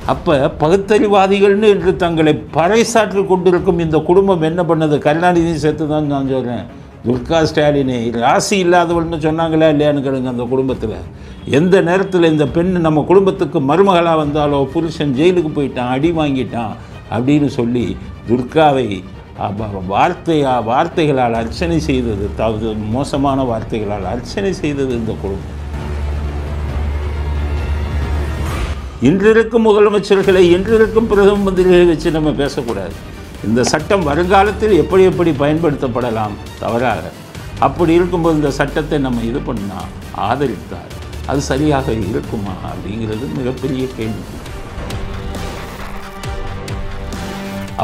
அப்போ பகுத்தறிவாதிகள்னு என்று தங்களை பறைசாற்றி கொண்டிருக்கும் இந்த குடும்பம் என்ன பண்ணது? கருணாநிதியும் சேர்த்து தான் நான் சொல்கிறேன். துர்கா ஸ்டாலினை ராசி இல்லாதவள்னு சொன்னாங்களா இல்லையான்னு கேளுங்க. அந்த குடும்பத்தில் எந்த நேரத்தில் இந்த பெண் நம்ம குடும்பத்துக்கு மருமகளாக வந்தாலோ, புருஷன் ஜெயிலுக்கு போயிட்டான், அடி வாங்கிட்டான் அப்படின்னு சொல்லி துர்காவை வார்த்தைகளால் அர்ச்சனை செய்தது, மோசமான வார்த்தைகளால் அர்ச்சனை செய்தது இந்த குடும்பம். இன்றிருக்கும் முதலமைச்சர்களை, இன்றிருக்கும் பிரதம மந்திரிகளை வச்சு நம்ம பேசக்கூடாது. இந்த சட்டம் வருங்காலத்தில் எப்படி எப்படி பயன்படுத்தப்படலாம் தவறாக. அப்படி இருக்கும்போது இந்த சட்டத்தை நம்ம இது பண்ணால், ஆதரித்தால் அது சரியாக இருக்குமா அப்படிங்கிறது மிகப்பெரிய கேள்வி.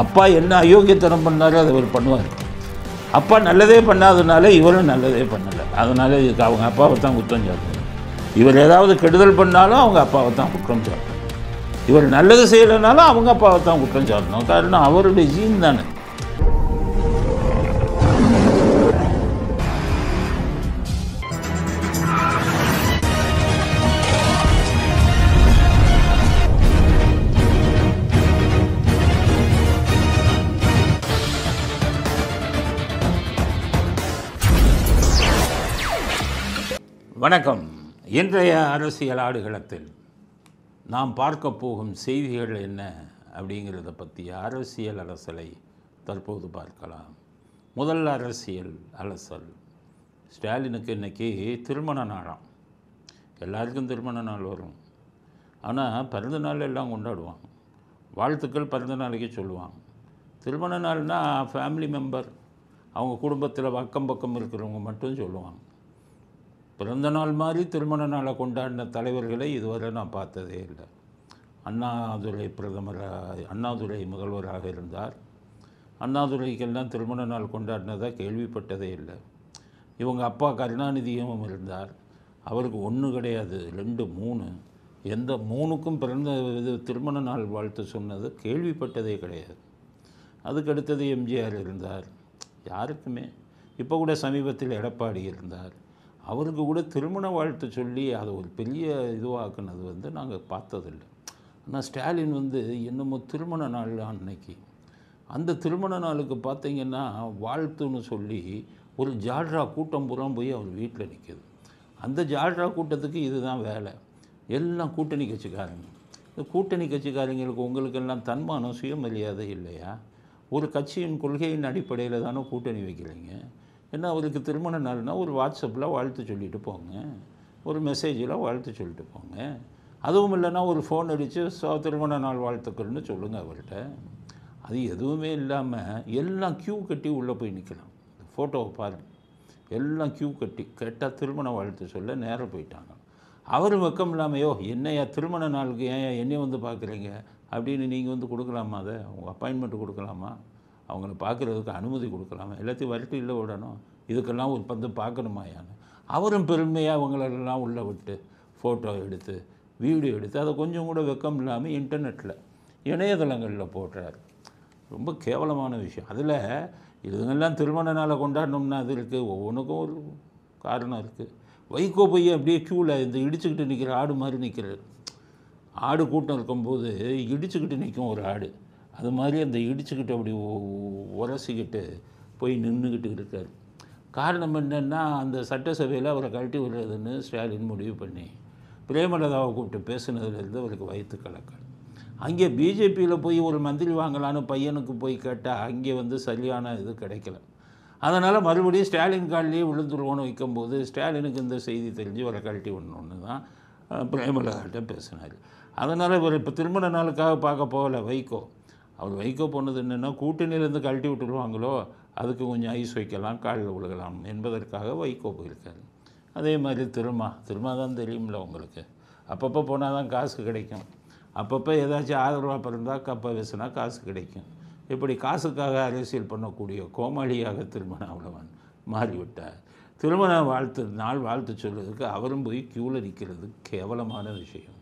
அப்பா என்ன அயோக்கியத்தனம் பண்ணாரோ அதை அவர் பண்ணுவார். அப்பா நல்லதே பண்ணாதனால இவரும் நல்லதே பண்ணலை. அதனால் இதுக்கு அவங்க அப்பாவை தான் குற்றம் சாட்டணும். இவர் ஏதாவது கெடுதல் பண்ணாலும் அவங்க அப்பாவை தான் குற்றம் சாட்டணும். இவர் நல்லது செய்யலைனாலும் அவங்க அப்பாவை தான் குற்றம் சாட்டணும். காரணம் அவருடைய ஜீன் தானே. வணக்கம். இன்றைய அரசியல் ஆடுகளத்தில் நாம் பார்க்க போகும் செய்திகள் என்ன அப்படிங்கிறத பற்றிய அரசியல் அலசலை தற்போது பார்க்கலாம். முதல் அரசியல் அலசல், ஸ்டாலினுக்கு இன்றைக்கி திருமண நாளாம். எல்லாருக்கும் திருமண நாள் வரும். ஆனால் பிறந்த நாள் எல்லாம் கொண்டாடுவாங்க, வாழ்த்துக்கள் பிறந்த நாளைக்கு சொல்லுவாங்க. திருமண நாள்னால் ஃபேமிலி மெம்பர், அவங்க குடும்பத்தில் அக்கம் பக்கம் இருக்கிறவங்க மட்டும் சொல்லுவாங்க. பிறந்த நாள் மாதிரி திருமண நாளை கொண்டாடின தலைவர்களை இதுவரை நான் பார்த்ததே இல்லை. அண்ணாதுரை அண்ணாதுரை முதல்வராக இருந்தார். அண்ணாதுரைக்கெல்லாம் திருமண நாள் கொண்டாடினதாக கேள்விப்பட்டதே இல்லை. இவங்க அப்பா கருணாநிதியும் இருந்தார். அவருக்கு 1 கிடையாது, 2 3, எந்த 3க்கும் பிறந்த திருமண நாள் வாழ்த்து சொன்னது கேள்விப்பட்டதே கிடையாது. அதுக்கடுத்தது எம்ஜிஆர் இருந்தார். யாருக்குமே. இப்போ கூட சமீபத்தில் எடப்பாடி இருந்தார். அவருக்கு கூட திருமண வாழ்த்து சொல்லி அதை ஒரு பெரிய இதுவாக்குனது நாங்கள் பார்த்ததில்லை. ஆனால் ஸ்டாலின் என்னமோ திருமண நாள் அன்னைக்கு, அந்த திருமண நாளுக்கு பார்த்திங்கன்னா வாழ்த்துன்னு சொல்லி ஒரு ஜால்ரா கூட்டம் பூரா போய் அவர் வீட்டில் நிற்கிது. அந்த ஜால்ரா கூட்டத்துக்கு இதுதான் வேலை. எல்லாம் கூட்டணி கட்சிக்காரங்க. இந்த கூட்டணி கட்சிக்காரங்களுக்கு உங்களுக்கெல்லாம் தன்மானம் சுயமரியாதை இல்லையா? ஒரு கட்சியின் கொள்கையின் அடிப்படையில் தானே கூட்டணி வைக்கிறீங்க. ஏன்னா அவருக்கு திருமண நாள்னால் ஒரு வாட்ஸ்அப்பில் வாழ்த்து சொல்லிட்டு போங்க, ஒரு மெசேஜில் வாழ்த்து சொல்லிட்டு போங்க. அதுவும் இல்லைன்னா ஒரு ஃபோன் அடித்து திருமண நாள் வாழ்த்துக்கள்னு சொல்லுங்கள் அவர்கிட்ட. அது எதுவுமே இல்லாமல் எல்லாம் க்யூ கட்டி உள்ளே போய் நிற்கலாம். ஃபோட்டோவை பாருங்கள், எல்லாம் க்யூ கட்டி கேட்டால் திருமண வாழ்த்து சொல்ல நேராக போயிட்டாங்க. அவரும் வெக்கம் இல்லாமையோ என்னையா திருமண நாளுக்கு ஏன் என்னைய பார்க்குறீங்க அப்படின்னு நீங்கள் கொடுக்கலாமா? அதை உங்கள் அப்பாயின்மெண்ட் கொடுக்கலாமா? அவங்கள பார்க்குறதுக்கு அனுமதி கொடுக்கலாமா? எல்லாத்தையும் வரட்டு இல்லை விடணும். இதுக்கெல்லாம் ஒரு பார்க்கணுமாயான்னு அவரும் பெருமையாக அவங்களெல்லாம் உள்ளே விட்டு ஃபோட்டோ எடுத்து வீடியோ எடுத்து அதை கொஞ்சம் கூட வெக்கம் இல்லாமல் இன்டர்நெட்டில் இணையதளங்களில் போடுறாரு. ரொம்ப கேவலமான விஷயம். அதில் இதுங்கெல்லாம் திருமண நாளை கொண்டாடணும்னா அது இருக்குது, ஒவ்வொன்றுக்கும் ஒரு காரணம் இருக்குது. வைகோ போய் அப்படியே க்யூவில் இந்த இடிச்சுக்கிட்டு நிற்கிற ஆடு மாதிரி நிற்கிறார். ஆடு கூட்டம் இருக்கும்போது இடிச்சுக்கிட்டு நிற்கும் ஒரு ஆடு, அது மாதிரி அந்த இடிச்சுக்கிட்டு அப்படி உரசிக்கிட்டு போய் நின்றுக்கிட்டு இருக்கார். காரணம் என்னென்னா அந்த சட்டசபையில் அவரை கழட்டி விடுறதுன்னு ஸ்டாலின் முடிவு பண்ணி பிரேமலதாவை கூப்பிட்டு பேசுனதுலேருந்து அவருக்கு வயிற்று கலக்கல். அங்கே பிஜேபியில் போய் ஒரு மந்திரி வாங்கலான்னு பையனுக்கு போய் கேட்டால் அங்கே சரியான இது கிடைக்கல. அதனால் மறுபடியும் ஸ்டாலின் காலிலேயே விழுந்துருவோன்னு வைக்கும்போது ஸ்டாலினுக்கு இந்த செய்தி தெரிஞ்சு அவரை கழட்டி விடணுன்னு தான் பிரேமலதாட்ட பேசினார். அதனால் இவர் இப்போ திருமண நாளுக்காக பார்க்க போகலை வைகோ. அவர் வைகோ போனது என்னென்னா கூட்டணியிலேருந்து கழட்டி விட்டுருவாங்களோ அதுக்கு கொஞ்சம் ஐஸ் வைக்கலாம், காலில் விழுகலாம் என்பதற்காக வைகோ போயிருக்காரு. அதே மாதிரி திருமா தான் தெரியும்ல உங்களுக்கு. அப்பப்போ போனால் தான் காசு கிடைக்கும். அப்பப்போ ஏதாச்சும் ஆதரவாக பிறந்தால் கப்பை வீசினா காசு கிடைக்கும். இப்படி காசுக்காக அரசியல் பண்ணக்கூடிய கோமாளியாக திருமணம் மாறிவிட்டார். திருமண வாழ்த்து சொல்கிறதுக்கு அவரும் போய் க்யூவில் நிற்கிறது கேவலமான விஷயம்.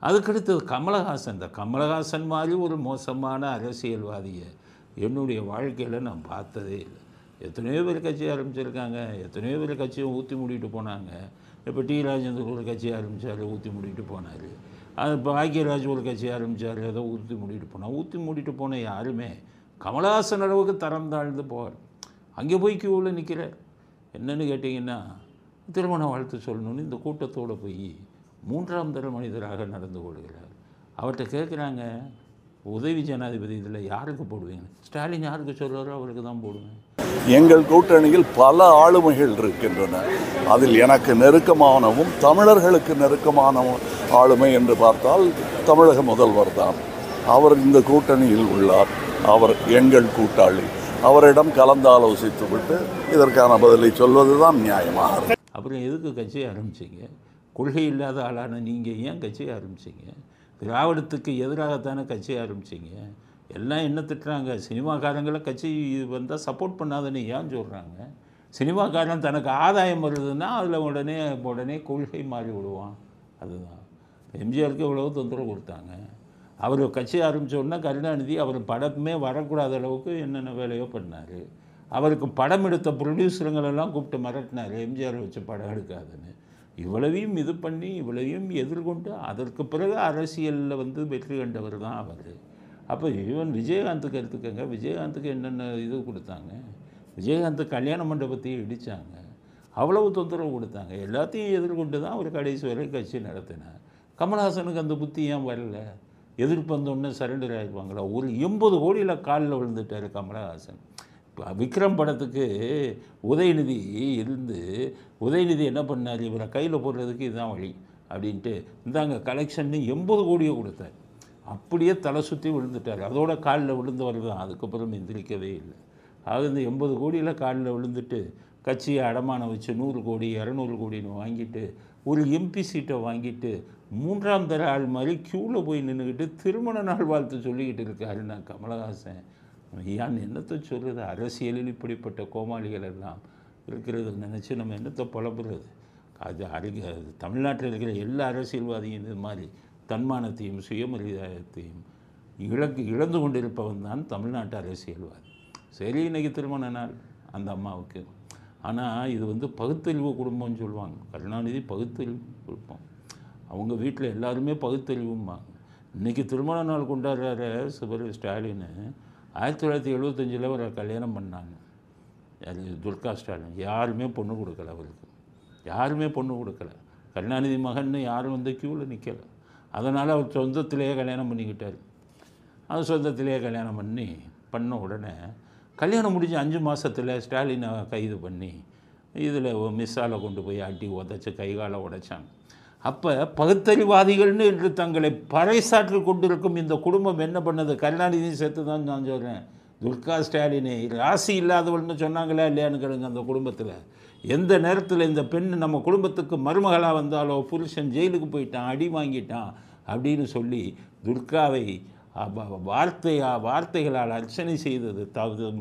அதுக்கடுத்தது கமலஹாசன். இந்த கமலஹாசன் மாதிரி ஒரு மோசமான அரசியல்வாதியை என்னுடைய வாழ்க்கையில் நான் பார்த்ததே இல்லை. எத்தனையோ பேர் கட்சி ஆரம்பிச்சிருக்காங்க, எத்தனையோ பேர் கட்சியை ஊற்றி மூடிட்டு போனாங்க. இப்போ டி ராஜேந்தர் ஒரு கட்சி ஆரம்பித்தார், ஊற்றி மூடிட்டு போனார். இப்போ பாக்யராஜ் ஒரு கட்சி ஆரம்பித்தார், ஏதோ ஊற்றி மூடிட்டு போன யாருமே கமலஹாசன் அளவுக்கு தரம் தாழ்ந்து போவார். அங்கே போய் கியூவில் நிற்கிறார். என்னென்னு கேட்டிங்கன்னா, திருமண வாழ்த்து சொல்லணும்னு இந்த கூட்டத்தோடு போய் 3ஆம் தர மனிதராக நடந்து கொள்கிறார். அவர்கிட்ட கேட்குறாங்க, உதவி ஜனாதிபதி இதில் யாருக்கு போடுவீங்க? ஸ்டாலின் யாருக்கு சொல்கிறாரோ அவருக்கு தான் போடுவேன். எங்கள் கூட்டணியில் பல ஆளுமைகள் இருக்கின்றன. அதில் எனக்கு நெருக்கமானவும் தமிழர்களுக்கு நெருக்கமான ஆளுமை என்று பார்த்தால் தமிழக முதல்வர் தான். அவர் இந்த கூட்டணியில் உள்ளார். அவர் எங்கள் கூட்டாளி. அவரிடம் கலந்து ஆலோசித்து விட்டு இதற்கான பதிலை சொல்வது தான் நியாயமாக. அப்புறம் எதுக்கு கட்சியை ஆரம்பிச்சிங்க? கொள்கை இல்லாத ஆளான நீங்கள் ஏன் கட்சியை ஆரம்பிச்சிங்க? திராவிடத்துக்கு எதிராகத்தானே கட்சியை ஆரம்பிச்சிங்க. எல்லாம் என்ன திட்டுறாங்க, சினிமாக்காரங்களை கட்சி வந்தால் சப்போர்ட் பண்ணாதன்னு ஏன் சொல்கிறாங்க? சினிமாக்காரன் தனக்கு ஆதாயம் வருதுன்னா அதில் உடனே கொள்கை மாறி விடுவான். அதுதான் எம்ஜிஆருக்கு எவ்வளோ தொந்தரவு கொடுத்தாங்க. அவர் கட்சி ஆரம்பித்தோன்னா கருணாநிதி அவர் படமே வரக்கூடாத அளவுக்கு என்னென்ன வேலையோ பண்ணார். அவருக்கு படம் எடுத்த ப்ரொடியூசருங்களெல்லாம் கூப்பிட்டு மிரட்டினார், எம்ஜிஆர் வச்சு படம் எடுக்காதுன்னு. இவ்வளவையும் இது பண்ணி இவ்வளவையும் எதிர்கொண்டு அதற்கு பிறகு அரசியலில் வெற்றி கண்டவர் தான் அவர். அப்போ ஈவன் விஜயகாந்துக்கு எடுத்துக்கங்க, விஜயகாந்துக்கு என்னென்ன இது கொடுத்தாங்க. விஜயகாந்த் கல்யாண மண்டபத்தையும் இடித்தாங்க, அவ்வளவு தொந்தரவு கொடுத்தாங்க. எல்லாத்தையும் எதிர்கொண்டு தான் அவர் கடைசி வரை கட்சி நடத்தினார். கமல்ஹாசனுக்கு அந்த புத்தி ஏன் வரல? எதிர்ப்பு வந்தோடனே சரண்டர் ஆகிடுவாங்களா? ஒரு 80 கோடியில் காலில் விழுந்துட்டார் கமல்ஹாசன். விக்ரம் படத்துக்கு உதயநிதி என்ன பண்ணார், இவரை கையில் போடுறதுக்கு இதுதான் வழி அப்படின்ட்டு இந்தாங்க கலெக்ஷன்னு 80 கோடியை கொடுத்தார். அப்படியே தலை சுற்றி விழுந்துட்டார். அதோட காலில் விழுந்தவர் தான், அதுக்கப்புறம் எந்திரிக்கவே இல்லை. அது இந்த 80 கோடியில் காலில் விழுந்துட்டு கட்சியை அடமானம் வச்சு 100 கோடி 200 கோடின்னு வாங்கிட்டு ஒரு எம்பி சீட்டை வாங்கிட்டு 3ஆம் தர ஆள் மாதிரி க்யூவில் போய் நின்றுக்கிட்டு திருமண நாள் வாழ்த்து சொல்லிக்கிட்டு இருக்காருன்னா கமலஹாசன் ஏன் என்னத்தை சொல்கிறது? அரசியலில் இப்படிப்பட்ட கோமாளிகள் எல்லாம் இருக்கிறது நினச்சி நம்ம என்னத்தை புலம்புறது? அது தமிழ்நாட்டில் இருக்கிற எல்லா அரசியல்வாதியும் இது மாதிரி தன்மானத்தையும் சுயமரியாதையத்தையும் இழந்து கொண்டிருப்பவன் தான் தமிழ்நாட்டு அரசியல்வாதி. சரி, இன்றைக்கி திருமண நாள் அந்த அம்மாவுக்கு. ஆனால் இது பகுத்தறிவு குடும்பம்னு சொல்லுவாங்க. கருணாநிதி பகுத்தறிவு குடும்பம். அவங்க வீட்டில் எல்லாருமே பகுத்தறிவும்பாங்க. இன்றைக்கி திருமண நாள் கொண்டாடுற ஸ்டாலின் 1975 அவரை கல்யாணம் பண்ணாங்க. அது துர்கா ஸ்டாலின். யாருமே பொண்ணு கொடுக்கல அவருக்கு, யாருமே பொண்ணு கொடுக்கல. கருணாநிதி மகன்னு யாரும் க்யூவில் நிற்கலை. அதனால் அவர் சொந்தத்திலேயே கல்யாணம் பண்ணிக்கிட்டார். அது சொந்தத்திலேயே கல்யாணம் பண்ண உடனே கல்யாணம் முடிஞ்ச 5 மாதத்தில் ஸ்டாலினை கைது பண்ணி இதில் மிஸ்ஸால் கொண்டு போய் அடி உதச்சி கைகாலை உடைச்சாங்க. அப்போ பகுத்தறிவாதிகள்னு என்று தங்களை பறைசாற்றி கொண்டிருக்கும் இந்த குடும்பம் என்ன பண்ணது? கருணாநிதியும் சேர்த்து தான் நான் சொல்கிறேன். துர்கா ஸ்டாலினை ராசி இல்லாதவள்னு சொன்னாங்களா இல்லையான்னு கேளுங்க. அந்த குடும்பத்தில் எந்த நேரத்தில் இந்த பெண் நம்ம குடும்பத்துக்கு மருமகளாக வந்தாலோ புருஷன் ஜெயிலுக்கு போயிட்டான், அடி வாங்கிட்டான் அப்படின்னு சொல்லி துர்காவை வார்த்தைகளால் அர்ச்சனை செய்தது,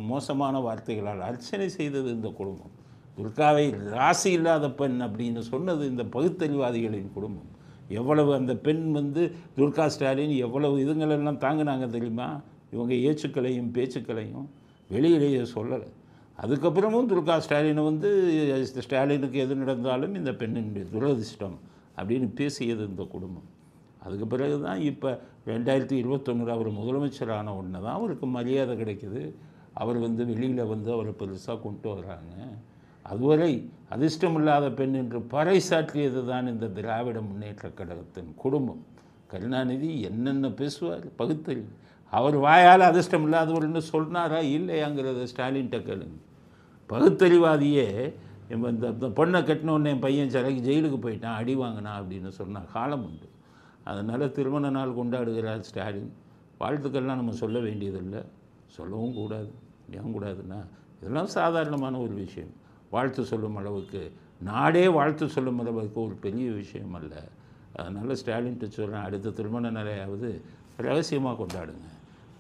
மோசமான வார்த்தைகளால் அர்ச்சனை செய்தது இந்த குடும்பம். துர்காவை ராசி இல்லாத பெண் அப்படின்னு சொன்னது இந்த பகுத்தறிவாதிகளின் குடும்பம். எவ்வளவு அந்த பெண் துர்கா ஸ்டாலின் எவ்வளவு இதுங்களெல்லாம் தாங்கினாங்க தெரியுமா? இவங்க ஏச்சுக்களையும் பேச்சுக்களையும் வெளியிலேயே சொல்லலை. அதுக்கப்புறமும் துர்கா ஸ்டாலினை ஸ்டாலினுக்கு எது நடந்தாலும் இந்த பெண்ணினுடைய துரதிர்ஷ்டம் அப்படின்னு பேசியது இந்த குடும்பம். அதுக்கு பிறகு தான் இப்போ 2021 அவர் முதலமைச்சரான உடனே தான் அவருக்கு மரியாதை கிடைக்குது. அவர் வெளியில் அவரை பெருசாக கொண்டு வராங்க. அதுவரை அதிர்ஷ்டமில்லாத பெண் என்று பறைசாற்றியது தான் இந்த திராவிட முன்னேற்ற கழகத்தின் குடும்பம். கருணாநிதி என்னென்ன பேசுவார், பகுத்தறிவு. அவர் வாயால் அதிர்ஷ்டம் இல்லாதவர்னு சொன்னாரா இல்லையாங்கிறத ஸ்டாலின்கிட்ட கேளுங்க. பகுத்தறிவாதியே இந்த பொண்ணை கட்டினோடனே என் பையன் சிறைக்கு ஜெயிலுக்கு போயிட்டான், அடி வாங்கினான் அப்படின்னு சொன்ன காலம் உண்டு. அதனால் திருமண நாள் கொண்டாடுகிறார் ஸ்டாலின். வாழ்த்துக்கள்லாம் நம்ம சொல்ல வேண்டியதில்லை, சொல்லவும் கூடாது. ஏன் கூடாதுன்னா இதெல்லாம் சாதாரணமான ஒரு விஷயம். வாழ்த்து சொல்லும் அளவுக்கு, நாடே வாழ்த்து சொல்லும் அளவுக்கு ஒரு பெரிய விஷயம் அல்ல. அதனால் ஸ்டாலின்ட்டு சொல்கிறேன், அடுத்த திருமண நாளையாவது ரகசியமாக கொண்டாடுங்க.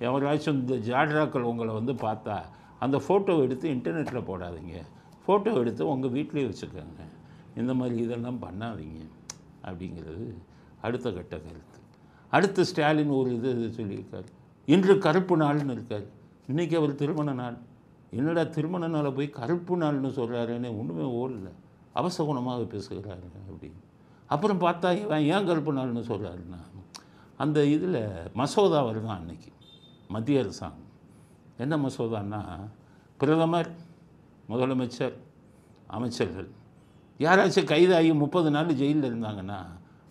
எவராச்சும் இந்த ஜாட்ராக்கள் உங்களை பார்த்தா அந்த ஃபோட்டோ எடுத்து இன்டர்நெட்டில் போடாதீங்க, ஃபோட்டோ எடுத்து உங்கள் வீட்டிலே வச்சுக்கோங்க. இந்த மாதிரி இதெல்லாம் பண்ணாதீங்க அப்படிங்கிறது அடுத்த கட்ட கருத்து. அடுத்து ஸ்டாலின் ஒரு இது சொல்லியிருக்கார், இன்று கருப்பு நாள்னு இருக்கார். இன்றைக்கி அவர் திருமண நாள். என்னடா திருமண நாளை போய் கருப்பு நாள்னு சொல்கிறாருன்னு ஒன்றுமே ஓடல, அவசகுணமாக பேசுகிறாரு அப்படின்னு. அப்புறம் பார்த்தா இவன் ஏன் கருப்பு நாள்னு சொல்கிறாருன்னா அந்த இதில் மசோதா வருதான் அன்னைக்கு மத்திய அரசாங்கம். என்ன மசோதான்னா, பிரதமர், முதலமைச்சர், அமைச்சர்கள் யாராச்சும் கைதாகி 30 நாள் ஜெயிலில் இருந்தாங்கன்னா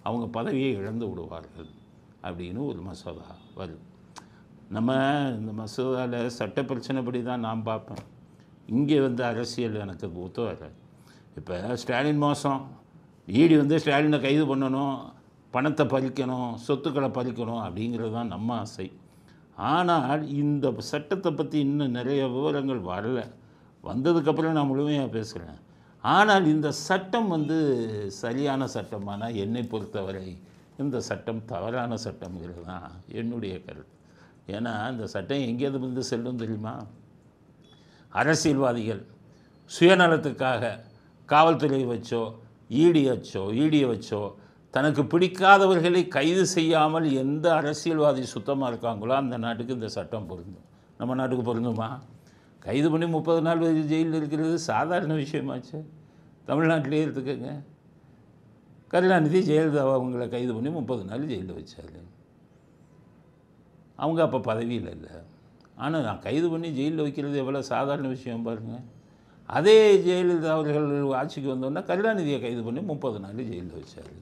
அவங்க பதவியை இழந்து விடுவார்கள் அப்படின்னு ஒரு மசோதா வருது. நம்ம இந்த மசோதாவில் சட்ட பிரச்சனைப்படி தான் நான் பார்ப்பேன். இங்கே அரசியல் எனக்கு ஒத்து வராது. இப்போ ஸ்டாலின் மோசம், ஈடி ஸ்டாலினை கைது பண்ணணும், பணத்தை பறிக்கணும், சொத்துக்களை பறிக்கணும் அப்படிங்கிறது தான் நம்ம ஆசை. ஆனால் இந்த சட்டத்தை பற்றி இன்னும் நிறைய விவரங்கள் வரலை. வந்ததுக்கப்புறம் நான் முழுமையாக பேசுகிறேன். ஆனால் இந்த சட்டம் சரியான சட்டமானா என்னை பொறுத்தவரை இந்த சட்டம் தவறான சட்டம்ங்கிறது தான் என்னுடைய கருத்து. ஏன்னா இந்த சட்டம் எங்கேயாவது செல்லும் தெரியுமா? அரசியல்வாதிகள் சுயநலத்துக்காக காவல்துறையை வச்சோ ஈடியை வச்சோ தனக்கு பிடிக்காதவர்களை கைது செய்யாமல் எந்த அரசியல்வாதி சுத்தமாக இருக்காங்களோ அந்த நாட்டுக்கு இந்த சட்டம் பொருந்தும். நம்ம நாட்டுக்கு பொருந்துமா? கைது பண்ணி 30 நாள் ஜெயிலில் இருக்கிறது சாதாரண விஷயமாச்சு. தமிழ்நாட்டிலே எடுத்துக்கங்க. கருணாநிதி ஜெயலலிதா அவங்கள கைது பண்ணி 30 நாள் ஜெயிலில் வச்சார். அவங்க அப்போ பதவியில் இல்லை. ஆனால் நான் கைது பண்ணி ஜெயிலில் வைக்கிறது எவ்வளோ சாதாரண விஷயம் பாருங்கள். அதே ஜெயலலிதா அவர்கள் ஆட்சிக்கு வந்தோன்னா கருணாநிதியை கைது பண்ணி 30 நாள் ஜெயிலில் வச்சார்.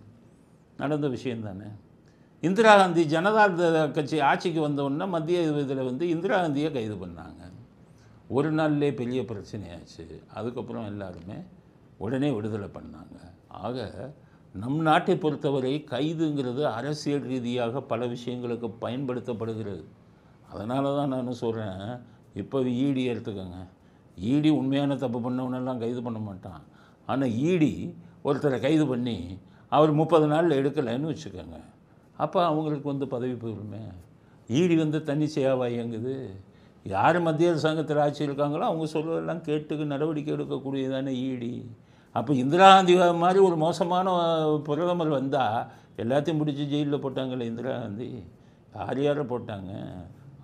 நடந்த விஷயம் தானே. இந்திரா காந்தி ஜனதா கட்சி ஆட்சிக்கு வந்தோன்னா மத்திய இதில் இந்திரா காந்தியை கைது பண்ணாங்க. ஒரு நாள்லே பெரிய பிரச்சனையாச்சு. அதுக்கப்புறம் எல்லாருமே உடனே விடுதலை பண்ணாங்க. ஆக நம் நாட்டை பொறுத்தவரை கைதுங்கிறது அரசியல் ரீதியாக பல விஷயங்களுக்கு பயன்படுத்தப்படுகிறது. அதனால தான் நான் சொல்கிறேன், இப்போ ஈடி எடுத்துக்கோங்க. ஈடி உண்மையான தப்பு பண்ணவனெல்லாம் கைது பண்ண மாட்டான். ஆனால் ஈடி ஒருத்தரை கைது பண்ணி அவர் 30 நாளில் எடுக்கலைன்னு வச்சுக்கோங்க, அப்போ அவங்களுக்கு பதவி போயிடுமே. ஈடி தன்னிச்சையாவாக இயங்குது. யார் மத்திய அரசாங்கத்தில் ஆட்சி இருக்காங்களோ அவங்க சொல்வதெல்லாம் கேட்டுக்கு நடவடிக்கை எடுக்கக்கூடியதானே ஈடி. அப்போ இந்திரா காந்தி மாதிரி ஒரு மோசமான பிரதமர் வந்தால் எல்லாத்தையும் பிடிச்சி ஜெயிலில் போட்டாங்களே இந்திரா காந்தி. யாரை போட்டாங்க?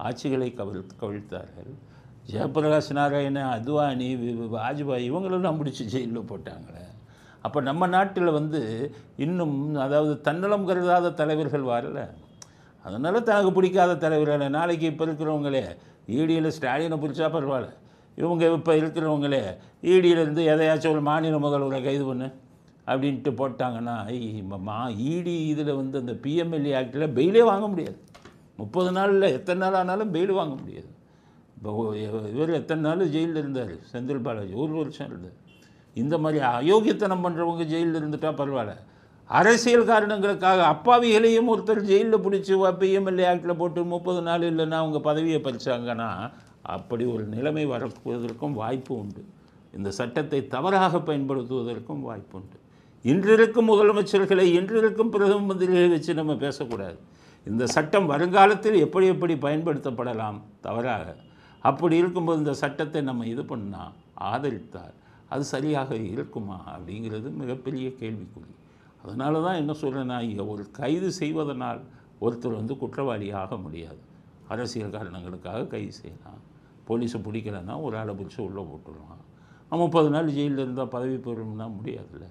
ஆட்சிகளை கவிழ்த்தார்கள். ஜெயபிரகாஷ் நாராயண, அத்வானி, வாஜ்பாய் இவங்களெல்லாம் பிடிச்சி ஜெயிலில் போட்டாங்களே. அப்போ நம்ம நாட்டில் இன்னும் அதாவது தன்னலம் கருதாத தலைவர்கள் வரல. அதனால் தனக்கு பிடிக்காத தலைவர்கள் நாளைக்கு இப்போ இருக்கிறவங்களே ஈடியில் ஸ்டாலினை பிடிச்சா பரவாயில்ல, இவங்க இப்போ இருக்கிறவங்களே ஈடியிலேருந்து எதையாச்சும் ஒரு மாநில முதல்வரை கைது பண்ணு அப்படின்ட்டு போட்டாங்கன்னா ஈடி இதில் அந்த பிஎம்எல்ஏ ஆக்டில் பெயிலே வாங்க முடியாது. 30 நாளில் எத்தனை நாள் ஆனாலும் பெயில் வாங்க முடியாது. இப்போ இவர் எத்தனை நாள் ஜெயிலில் இருந்தார்? செந்தில் பாலாஜி 1 வருஷம் இருந்தார். இந்த மாதிரி அயோக்கியத்தனம் பண்ணுறவங்க ஜெயிலில் இருந்துட்டால் பரவாயில்ல. அரசியல் காரணங்களுக்காக அப்பாவிகளையும் ஒருத்தர் ஜெயிலில் பிடிச்சி பிஎம்எல்ஏ ஆக்டில் போட்டு 30 நாள் இல்லைன்னா அவங்க பதவியை பறிச்சாங்கன்னா அப்படி ஒரு நிலைமை வரப்போவதற்கும் வாய்ப்பு உண்டு. இந்த சட்டத்தை தவறாக பயன்படுத்துவதற்கும் வாய்ப்பு உண்டு. இன்றிருக்கும் முதலமைச்சர்களை, இன்றிருக்கும் பிரதம மந்திரிகளை வச்சு நம்ம பேசக்கூடாது. இந்த சட்டம் வருங்காலத்தில் எப்படி எப்படி பயன்படுத்தப்படலாம் தவறாக. அப்படி இருக்கும்போது இந்த சட்டத்தை நம்ம இது பண்ணால், ஆதரித்தால் அது சரியாக இருக்குமா அப்படிங்கிறது மிகப்பெரிய கேள்விக்குறி. அதனால தான் என்ன சொல்கிறேன்னா, ஒரு கைது செய்வதனால் ஒருத்தர் குற்றவாளி ஆக முடியாது. அரசியல் காரணங்களுக்காக கைது செய்யலாம். போலீஸை பிடிக்கலைன்னா ஒரு ஆளை பிடிச்சி உள்ளே போட்டுடலாம். 30 நாள் ஜெயிலில் இருந்தால் பதவி பெறணும்னா முடியாதுல்ல.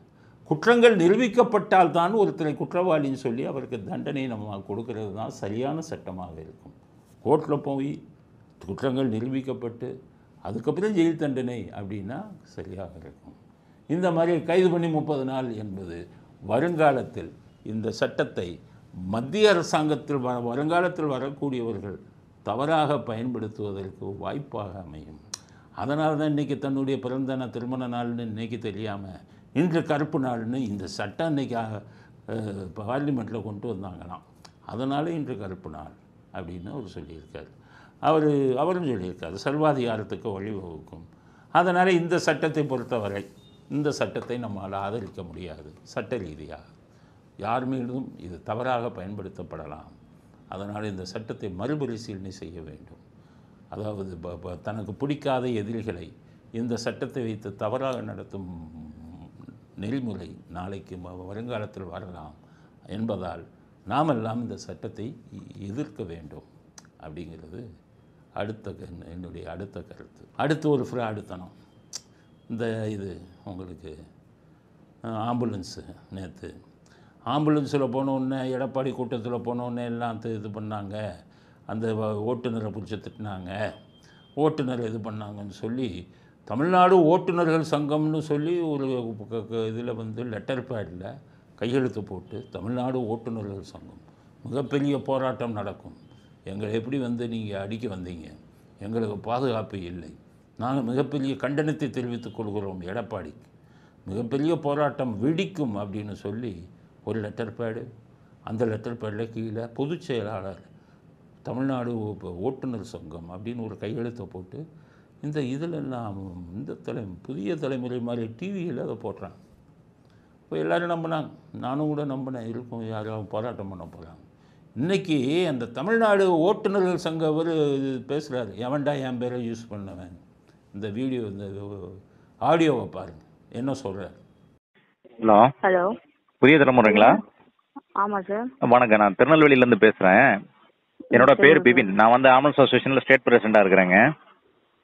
குற்றங்கள் நிரூபிக்கப்பட்டால் தான் ஒருத்தரை குற்றவாளின்னு சொல்லி அவருக்கு தண்டனை நம்ம கொடுக்கறது தான் சரியான சட்டமாக இருக்கும். கோர்ட்டில் போய் குற்றங்கள் நிரூபிக்கப்பட்டு அதுக்கப்புறம் ஜெயில் தண்டனை அப்படின்னா சரியாக இருக்கும். இந்த மாதிரி கைது பண்ணி 30 நாள் என்பது வருங்காலத்தில் இந்த சட்டத்தை மத்திய அரசாங்கத்தில் வருங்காலத்தில் வரக்கூடியவர்கள் தவறாக பயன்படுத்துவதற்கு வாய்ப்பாக அமையும். அதனால தான் இன்றைக்கி தன்னுடைய பிறந்த திருமண நாள்னு இன்றைக்கி தெரியாமல் இன்று கருப்பு நாள்னு இந்த சட்டம் இன்றைக்கி பார்லிமெண்ட்டில் கொண்டு வந்தாங்களாம். அதனால் இன்று கருப்பு நாள் அப்படின்னு அவர் சொல்லியிருக்கார். அவரும் சொல்லியிருக்கார் சர்வாதிகாரத்துக்கு வழிவகுக்கும். அதனால் இந்த சட்டத்தை பொறுத்தவரை இந்த சட்டத்தை நம்மால் ஆதரிக்க முடியாது. சட்ட ரீதியாக யார் மீதும் இது தவறாக பயன்படுத்தப்படலாம். அதனால் இந்த சட்டத்தை மறுபரிசீலனை செய்ய வேண்டும். அதாவது தனக்கு பிடிக்காத எதிரிகளை இந்த சட்டத்தை வைத்து தவறாக நடத்தும் நெறிமுறை நாளைக்கு வருங்காலத்தில் வரலாம் என்பதால் நாமெல்லாம் இந்த சட்டத்தை எதிர்க்க வேண்டும் அப்படிங்கிறது என்னுடைய அடுத்த கருத்து. அடுத்து ஒரு ஃப்ராடுத்தனம். இந்த இது உங்களுக்கு ஆம்புலன்ஸு நேற்று ஆம்புலன்ஸில் போனோடனே எடப்பாடி கூட்டத்தில் போனோடனே எல்லாம் இது பண்ணாங்க, அந்த ஓட்டுநரை பிடிச்சி திட்டினாங்க, ஓட்டுநர் இது பண்ணாங்கன்னு சொல்லி தமிழ்நாடு ஓட்டுநர்கள் சங்கம்னு சொல்லி ஒரு இதில் வந்து லெட்டர் பேடில் கையெழுத்து போட்டு தமிழ்நாடு ஓட்டுநர்கள் சங்கம் மிகப்பெரிய போராட்டம் நடக்கும், எங்களை எப்படி வந்து நீங்கள் அடிக்க வந்தீங்க, எங்களுக்கு பாதுகாப்பு இல்லை, நாங்கள் மிகப்பெரிய கண்டனத்தை தெரிவித்துக் கொள்கிறோம், எடப்பாடிக்கு மிகப்பெரிய போராட்டம் வெடிக்கும் அப்படின்னு சொல்லி ஒரு லெட்டர் பேடு, அந்த லெட்டர் பேடில் கீழே பொதுச் செயலாளர் தமிழ்நாடு ஓட்டுநர் சங்கம் அப்படின்னு ஒரு கையெழுத்தை போட்டு இந்த இதிலெல்லாம் இந்த புதிய தலைமுறை மாதிரி டிவியில் அதை போடுறாங்க. இப்போ எல்லோரும் நம்பினாங்க, நானும் கூட நம்பினேன், இருக்கும் யாரும் போராட்டம் பண்ண போகிறாங்க. இன்றைக்கி அந்த தமிழ்நாடு ஓட்டுநர்கள் சங்கம் அவர் பேசுகிறாரு, எவன்டா என் பேரை யூஸ் பண்ணவன், இந்த வீடியோ இந்த ஆடியோவை பாருங்கள் என்ன சொல்கிறார். ஹலோ ஹலோ, புதிய தலைமுறைங்களா? ஆமாம் சார். வணக்கம், நான் திருநெல்வேலியிலேருந்து பேசுகிறேன். என்னோட பேர் பிபின். நான் வந்து ஆம்புலன்ஸ் அசோசியேஷனில் ஸ்டேட் பிரசிடண்டாக இருக்கிறேங்க.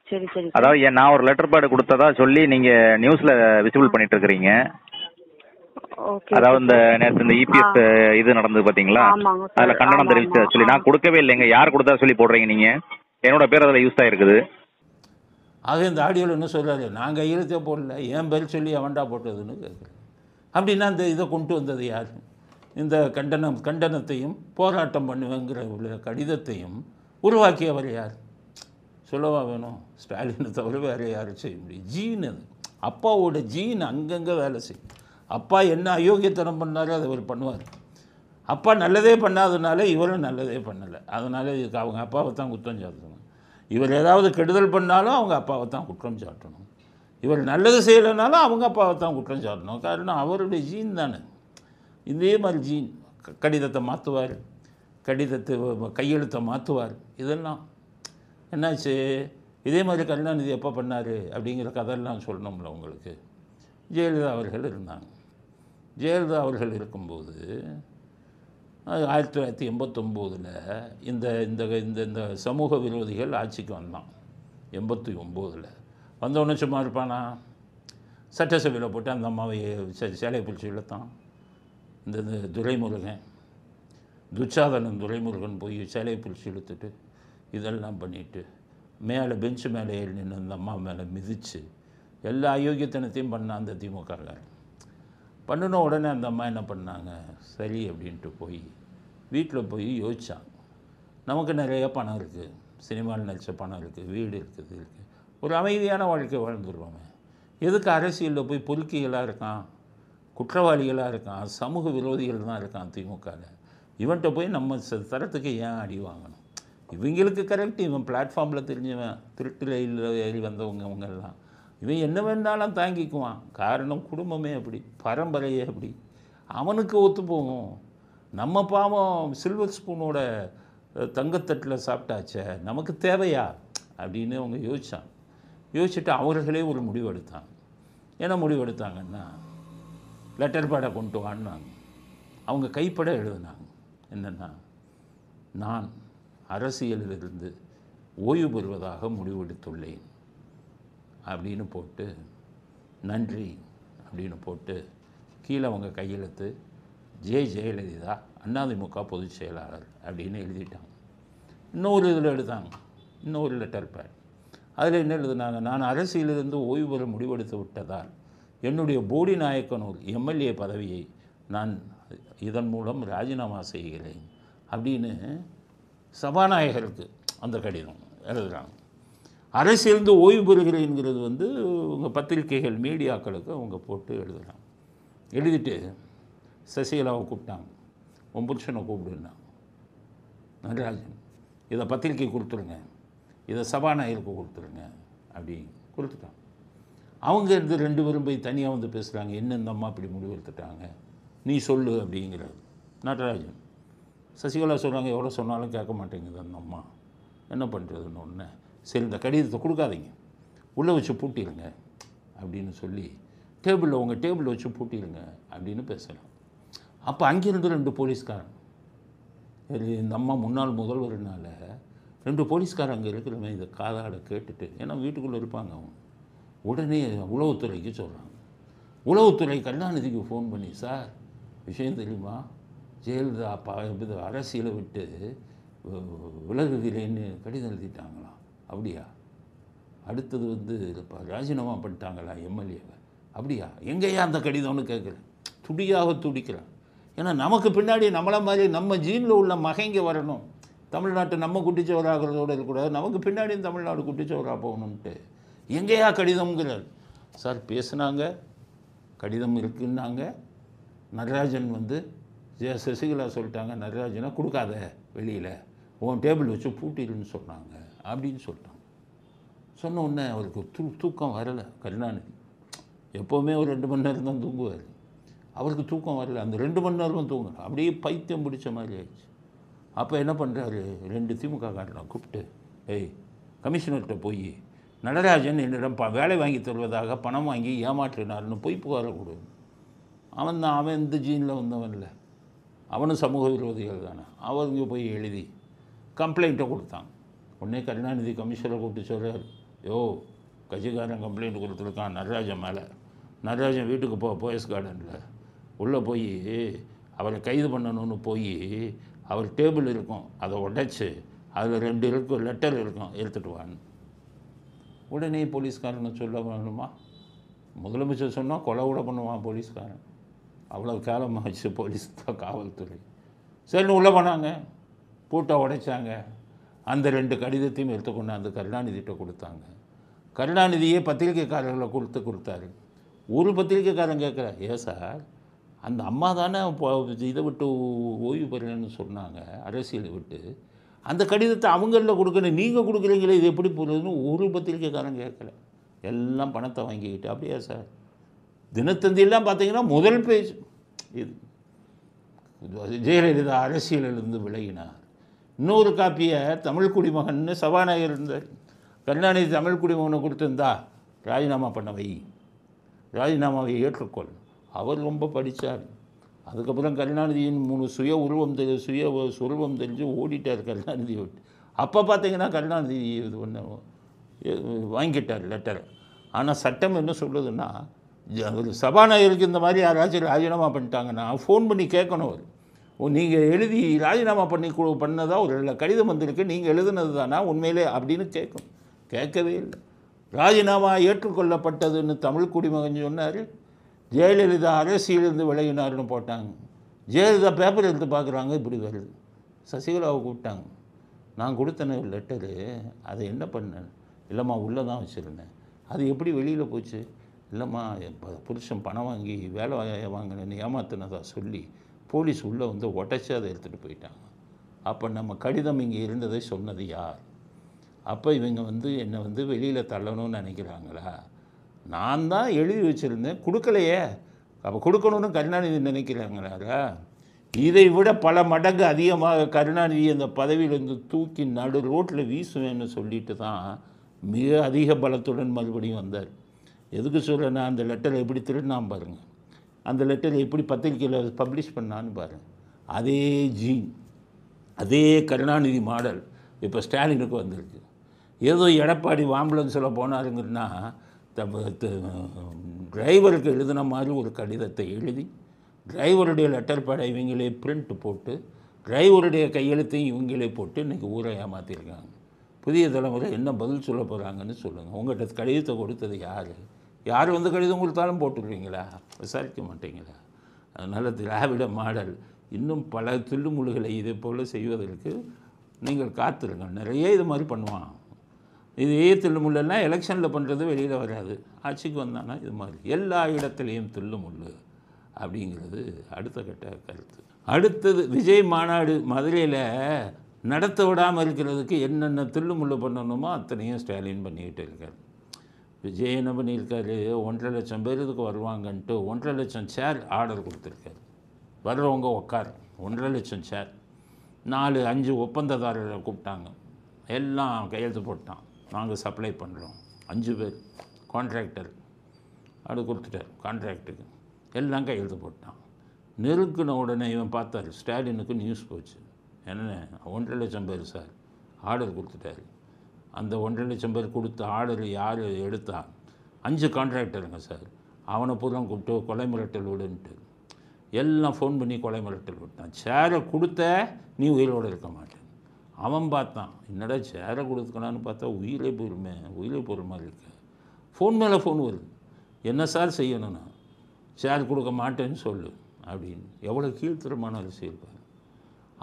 சரி சரி. அதாவது நான் ஒரு லெட்டர் பேடு கொடுத்ததா சொல்லி நீங்கள் நியூஸில் விசிபிள் பண்ணிட்டு இருக்கிறீங்க. ஓகே. அதாவது இந்த நேற்று இந்த இபிஎஸ் இது நடந்தது பார்த்தீங்களா, அதில் கண்டனம் தெரிவிச்சு சொல்லி நான் கொடுக்கவே இல்லைங்க, யார் கொடுத்தா சொல்லி போடுறீங்க நீங்கள், என்னோட பேர் அதில் யூஸ் ஆகிருக்குது. ஆக இந்த ஆடியோவில் என்ன சொல்கிறாரு, நான் கையெழுத்தே போடல, என் பேர் சொல்லி அவன்டா போட்டதுன்னு கேட்குறேன். அப்படின்னா இந்த இதை கொண்டு வந்தது யார்? இந்த கண்டனத்தையும் போராட்டம் பண்ணுவேங்கிற உள்ள கடிதத்தையும் உருவாக்கியவர் யார்? சொல்லவா வேணும்? ஸ்டாலினை தவிர வேறு யாரும் செய்ய முடியும்? ஜீன் அது, அப்பாவோட ஜீன் அங்கங்கே வேலை செய்யும். அப்பா என்ன அயோக்கியத்தனம் பண்ணாரோ அதை அவர் பண்ணுவார். அப்பா நல்லதே பண்ணாதனால இவரும் நல்லதே பண்ணலை, அதனால் இதுக்கு அவங்க அப்பாவை தான் குற்றம் சாட்டணும். இவர் ஏதாவது கெடுதல் பண்ணாலும் அவங்க அப்பாவை தான் குற்றம் சாட்டணும், இவர் நல்லது செய்யலைனாலும் அவங்க அப்பாவை தான் குற்றம் சாட்டணும். காரணம் அவருடைய ஜீன் தானே. இதே மாதிரி ஜீன் கடிதத்தை மாற்றுவார், கையெழுத்தை மாற்றுவார். இதெல்லாம் என்னாச்சு? இதே மாதிரி கருணாநிதி எப்போ பண்ணார் அப்படிங்கிற கதையெல்லாம் சொல்லணும்ல உங்களுக்கு. ஜெயலலிதா அவர்கள் இருந்தாங்க. ஜெயலலிதா அவர்கள் இருக்கும்போது 1989 இந்த இந்த இந்த இந்த சமூக விரோதிகள் ஆட்சிக்கு வந்தான். 89 வந்தவொடனே சும்மா இருப்பானா? சட்டசபையில் போட்டு அந்த அம்மாவை சேலை பிடிச்சி இழுத்தான். இந்த துரைமுருகன், துச்சாதனன் துரைமுருகன் போய் சேலையை பிடிச்சி இழுத்துட்டு இதெல்லாம் பண்ணிவிட்டு மேலே பெஞ்சு மேலே ஏறி நின்று அந்த அம்மா மேலே மிதித்து எல்லா அயோக்கியத்தனத்தையும் பண்ண அந்த திமுககாரன் பண்ணின உடனே அந்த அம்மா என்ன பண்ணாங்க, சரி அப்படின்ட்டு போய் வீட்டில் போய் யோசித்தாங்க, நமக்கு நிறைய பணம் இருக்குது, சினிமாவில் நடித்த பணம் இருக்குது, வீடு இருக்குது, ஒரு அமைதியான வாழ்க்கை வாழ்ந்துருவோமே, எதுக்கு அரசியலில் போய் பொறுக்கிகளாக இருக்கான், குற்றவாளிகளாக இருக்கான், சமூக விரோதிகள் தான் இருக்கான் திமுகவில், இவன்கிட்ட போய் நம்ம தரத்துக்கு ஏன் அடி வாங்கணும்? இவங்களுக்கு கரெக்ட், இவன் பிளாட்ஃபார்மில் தெரிஞ்சவன், திருட்டு ரயிலில் ஏறி வந்தவங்க அவங்கெல்லாம், இவன் என்ன வேணாலும் தாங்கிக்குவான். காரணம் குடும்பமே அப்படி, பரம்பரையே அப்படி, அவனுக்கு ஒத்து போகும். நம்ம பாவம் சில்வர் ஸ்பூனோட தங்கத்தட்டில் சாப்பிட்டாச்சே, நமக்கு தேவையா அப்படின்னு அவங்க யோசிச்சுட்டு அவர்களே ஒரு முடிவு எடுத்தாங்க. என்ன முடிவு எடுத்தாங்கன்னா, லெட்டர் பேடை கொண்டு வாங்கினாங்க. அவங்க கைப்பட எழுதினாங்க, என்னென்னா, நான் அரசியலிலிருந்து ஓய்வு பெறுவதாக முடிவெடுத்துள்ளேன் அப்படின்னு போட்டு, நன்றி அப்படின்னு போட்டு கீழே அவங்க கையெழுத்து ஜெயலலிதா அதிமுக பொதுச் செயலாளர் அப்படின்னு எழுதிட்டாங்க. இன்னொரு இதில் எழுதாங்க, இன்னொரு லெட்டர் பேட், அதில் என்ன எழுதுனாங்க, நான் அரசியலிருந்து ஓய்வு பெற முடிவெடுத்து விட்டதால் என்னுடைய போடி நாயக்கனூர் எம்எல்ஏ பதவியை நான் இதன் மூலம் ராஜினாமா செய்கிறேன் அப்படின்னு சபாநாயகருக்கு அந்த கடிதம் எழுதுகிறாங்க. அரசியலிருந்து ஓய்வு பெறுகிறேங்கிறது வந்து உங்கள் பத்திரிகைகள் மீடியாக்களுக்கு அவங்க போட்டு எழுதுகிறாங்க. எழுதிட்டு சசிகலாவை கூப்பிட்டாங்க, உன் புருஷனை கூப்பிடுன்னா, நடராஜன் இதை பத்திரிக்கை கொடுத்துருங்க, இதை சபாநாயகருக்கு கொடுத்துருங்க அப்படி கொடுத்துட்டாங்க. அவங்க இருந்து 2 பேரும் போய் தனியாக வந்து பேசுகிறாங்க, என்ன இந்த அம்மா இப்படி முடிவு எடுத்துட்டாங்க, நீ சொல்லு அப்படிங்கிறது. நடராஜன் சசிகலா சொல்கிறாங்க, எவ்வளோ சொன்னாலும் கேட்க மாட்டேங்குது அந்த அம்மா, என்ன பண்ணுறதுன்னு ஒன்று, சரி இந்த கடிதத்தை கொடுக்காதீங்க, உள்ளே வச்சு பூட்டிடுங்க அப்படின்னு சொல்லி உங்கள் டேபிளில் வச்சு பூட்டிடுங்க அப்படின்னு பேசலாம். அப்போ அங்கேருந்து 2 போலீஸ்காரன், இந்த அம்மா முன்னாள் முதல்வர்னால 2 போலீஸ்காரன் அங்கே இருக்கிறவங்க இதை காதாட கேட்டுட்டு, ஏன்னா வீட்டுக்குள்ளே இருப்பாங்க அவங்க, உடனே உளவுத்துறைக்கு சொல்கிறாங்க. உளவுத்துறை கருணாநிதிக்கு ஃபோன் பண்ணி, சார் விஷயம் தெரியுமா? ஜெயலலிதா இது அரசியலை விட்டு விலகுகிறேன்னு கடிதம் எழுதிட்டாங்களாம். அப்படியா? அடுத்தது வந்து இப்போ ராஜினாமா பண்ணிட்டாங்களா எம்எல்ஏவை? அப்படியா? எங்கேயா அந்த கடிதம்னு கேட்குறேன். துடியாக துடிக்கிறேன். ஏன்னா நமக்கு பின்னாடி நம்மளை மாதிரி நம்ம ஜீனில் உள்ள மகைங்க வரணும். தமிழ்நாட்டை நம்ம குட்டிச்சவராகிறதோடு இருக்கக்கூடாது, நமக்கு பின்னாடி தமிழ்நாடு குட்டிச்சவராக போகணுன்ட்டு எங்கேயா கடிதம்ங்கிறார். சார் பேசுனாங்க, கடிதம் இருக்குன்னாங்க. நடராஜன் வந்து சசிகலா சொல்லிட்டாங்க, நடராஜனை கொடுக்காத, வெளியில் உன் டேபிள் வச்சு பூட்டிடுன்னு சொன்னாங்க அப்படின்னு சொல்லிட்டாங்க. சொன்ன உடனே அவருக்கு தூக்கம் வரலை. கருணாநிதி எப்போவுமே ஒரு 2 மணி நேரம் தான் தூங்குவார். அவருக்கு தூக்கம் வரலை. அந்த 2 மணி நேரமும் தூங்கணும். அப்படியே பைத்தியம் பிடிச்ச மாதிரி ஆயிடுச்சு. அப்போ என்ன பண்ணுறாரு, 2 திமுக காரனை கூப்பிட்டு, ஏய் கமிஷனர்கிட்ட போய் நடராஜன் என்னிடம் வேலை வாங்கி தருவதாக பணம் வாங்கி ஏமாற்றினார்னு போய் புகார கொடு. அவன் இந்த ஜீனில் வந்தவன் இல்லை, அவனும் சமூக விரோதிகள் தானே. அவங்க போய் எழுதி கம்ப்ளைண்ட்டை கொடுத்தாங்க. உடனே கருணாநிதி கமிஷனரை கூப்பிட்டு சொல்கிறார், யோ கட்சிக்காரன் கம்ப்ளைண்ட் கொடுத்துருக்கான் நடராஜன் மேலே. நடராஜன் வீட்டுக்கு போயஸ் கார்டனில் உள்ளே போய் அவரை கைது பண்ணணும்னு போய் அவர் டேபிள் இருக்கும், அதை உடைச்சி அதில் 2 இருக்கும் லெட்டர் இருக்கும், எடுத்துகிட்டு வான்னு. உடனே போலீஸ்காரனை சொல்ல வேணுமா? முதலமைச்சர் சொன்னால் கொலை கூட பண்ணுவான் போலீஸ்காரன். அவ்வளோ காலமாகிடுச்சு போலீஸ் தான், காவல்துறை. சரின்னு உள்ளே போனாங்க, பூட்டை உடைச்சாங்க. அந்த 2 கடிதத்தையும் எடுத்துக்கொண்டு அந்த கருணாநிதிகிட்ட கொடுத்தாங்க. கருணாநிதியே பத்திரிகைக்காரர்களை கொடுத்தாரு. ஒரு பத்திரிக்கைக்காரன் கேட்குறா, ஏன் சார் அந்த அம்மா தானே இதை விட்டு ஓய்வு பெறணும்னு சொன்னாங்க, அரசியலை விட்டு, அந்த கடிதத்தை அவங்களில் கொடுக்கணும், நீங்கள் கொடுக்குறீங்களே, இது எப்படி போகிறதுன்னு ஒரு பத்திரிக்கைக்காரன் கேட்கல. எல்லாம் பணத்தை வாங்கிக்கிட்டு. அப்படியா சார்? தினத்தந்தியெல்லாம் பார்த்தீங்கன்னா முதல் பேஜ் இது, ஜெயலலிதா அரசியலிருந்து விலகினார். இன்னொரு காப்பியை தமிழ் குடிமகன்னு சபாநாயகர் இருந்தார். கருணாநிதி தமிழ் குடிமகனை கொடுத்துருந்தா ராஜினாமா பண்ண வை, ராஜினாமாவை ஏற்றுக்கொள். அவர் ரொம்ப படித்தார். அதுக்கப்புறம் கருணாநிதியின் 3 சுய சுரூபம் தெரிஞ்சு ஓடிட்டார் கருணாநிதி விட்டு. அப்போ பார்த்தீங்கன்னா கருணாநிதி இது ஒன்று வாங்கிட்டார் லெட்டரை. ஆனால் சட்டம் என்ன சொல்லுதுன்னா, சபாநாயகருக்கு இந்த மாதிரி யாராச்சும் ராஜினாமா பண்ணிட்டாங்கன்னா ஃபோன் பண்ணி கேட்கணும். அவர் நீங்கள் எழுதி ராஜினாமா பண்ணதா ஒரு கடிதம் வந்திருக்கு, நீங்கள் எழுதுனது தானா உண்மையிலே அப்படின்னு கேட்கணும். கேட்கவே இல்லை. ராஜினாமா ஏற்றுக்கொள்ளப்பட்டதுன்னு தமிழ் குடிமகன் சொன்னார். ஜெயலலிதா அரசியலிருந்து விலகினார்னு போட்டாங்க. ஜெயலலிதா பேப்பர் எடுத்து பார்க்குறாங்க, இப்படி வருது. சசிகலாவை கூப்பிட்டாங்க. நான் கொடுத்தன லெட்டரு, அதை என்ன பண்ணேன்? இல்லைம்மா உள்ளே தான் வச்சுருந்தேன். அது எப்படி வெளியில் போச்சு? இல்லைம்மா புருஷன் பணம் வாங்கி வேலை வாங்கினேன்னு ஏமாத்தினதா சொல்லி போலீஸ் உள்ளே வந்து உடச்சி அதை எடுத்துகிட்டு போயிட்டாங்க. அப்போ நம்ம கடிதம் இங்கே இருந்ததை சொன்னது யார்? அப்போ இவங்க வந்து என்னை வந்து வெளியில் தள்ளணும்னு நினைக்கிறாங்களா? நான் தான் எழுதி வச்சுருந்தேன், கொடுக்கலையே. அப்போ கொடுக்கணும்னு கருணாநிதி நினைக்கிறாங்களா? இதை விட பல மடங்கு அதிகமாக கருணாநிதி அந்த பதவியிலேருந்து தூக்கி நடு ரோட்டில் வீசுவேன்னு சொல்லிட்டு தான் மிக அதிக பலத்துடன் மறுபடியும் வந்தார். எதுக்கு சொல்கிறேன்னா, அந்த லெட்டரை எப்படி திருடினான் பாருங்கள், அந்த லெட்டரை எப்படி பத்திரிக்கையில் பப்ளிஷ் பண்ணான்னு பாருங்கள். அதே ஜீன், அதே கருணாநிதி மாடல் இப்போ ஸ்டாலினுக்கு வந்திருக்கு. ஏதோ எடப்பாடி ஆம்புலன்ஸில் போனாருங்கன்னா டிரைவருக்கு எழுதின மாதிரி ஒரு கடிதத்தை எழுதி டிரைவருடைய லெட்டர் பேடை இவங்களே பிரிண்ட் போட்டு டிரைவருடைய கையெழுத்தையும் இவங்களே போட்டு இன்றைக்கி ஊரை ஏமாற்றிருக்காங்க. புதிய தலைமுறை என்ன பதில் சொல்ல போகிறாங்கன்னு சொல்லுங்கள். உங்கள்கிட்ட கடிதத்தை கொடுத்தது யார் வந்து கடிதம் கொடுத்தாலும் போட்டுருவீங்களா? விசாரிக்க மாட்டீங்களா? அதனால் திராவிட மாடல் இன்னும் பல தில்லுமுழுகளை இதே போல் செய்வதற்கு நீங்கள் காத்திருங்க. நிறைய இது மாதிரி பண்ணுவான். இதே தில்லுமுள்ளென்னா எலெக்ஷனில் பண்ணுறது வெளியில் வராது, ஆட்சிக்கு வந்தானா இது மாதிரி எல்லா இடத்துலையும் தில்லுமுள்ளு அப்படிங்கிறது அடுத்த கட்ட கருத்து. அடுத்தது விஜய் மாநாடு மதுரையில் நடத்த விடாமல் இருக்கிறதுக்கு என்னென்ன தில்லுமுள்ளு பண்ணணுமோ அத்தனையும் ஸ்டாலின் பண்ணிக்கிட்டு இருக்கார். விஜய் என்ன பண்ணியிருக்காரு, 1.5 லட்சம் பேர் இதுக்கு வருவாங்கன்ட்டு 1.5 லட்சம் சேர் ஆர்டர் கொடுத்துருக்காரு. வர்றவங்க உட்கார 1.5 லட்சம் சேர் 4-5 ஒப்பந்ததாரரை கூப்பிட்டாங்க. எல்லாம் கையெழுத்து போட்டான். நாங்கள் சப்ளை பண்ணுறோம். 5 பேர் கான்ட்ராக்டர் அது கொடுத்துட்டார். கான்ட்ராக்டுக்கு எல்லாம் கையெழுத்து போட்டான். நெருக்கின உடனே இவன் பார்த்தார், ஸ்டாலினுக்கு நியூஸ் போச்சு. என்ன 1.5 லட்சம் பேர் சார் ஆர்டர் கொடுத்துட்டாரு. அந்த 1.5 லட்சம் பேர் கொடுத்த ஆர்டர் யார் எடுத்தா? 5 கான்ட்ராக்டருங்க சார். அவனை பூரா கூப்பிட்டு கொலை மிரட்டல் விடுன்ட்டு. எல்லாம் ஃபோன் பண்ணி கொலை மிரட்டல் விட்டான். சேரை கொடுத்த நீ உயிரோடு இருக்க மாட்டேன். அவன் பார்த்தான், என்னடா சேரை கொடுத்துக்கலான்னு பார்த்தா உயிரே போகிற மாதிரி இருக்கு. ஃபோன் மேலே ஃபோன் வருது, என்ன சார் செய்யணும்னா சேர் கொடுக்க மாட்டேன்னு சொல்லு அப்படின்னு. எவ்வளோ கீழ்த்தரமான அரசியல் பாரு.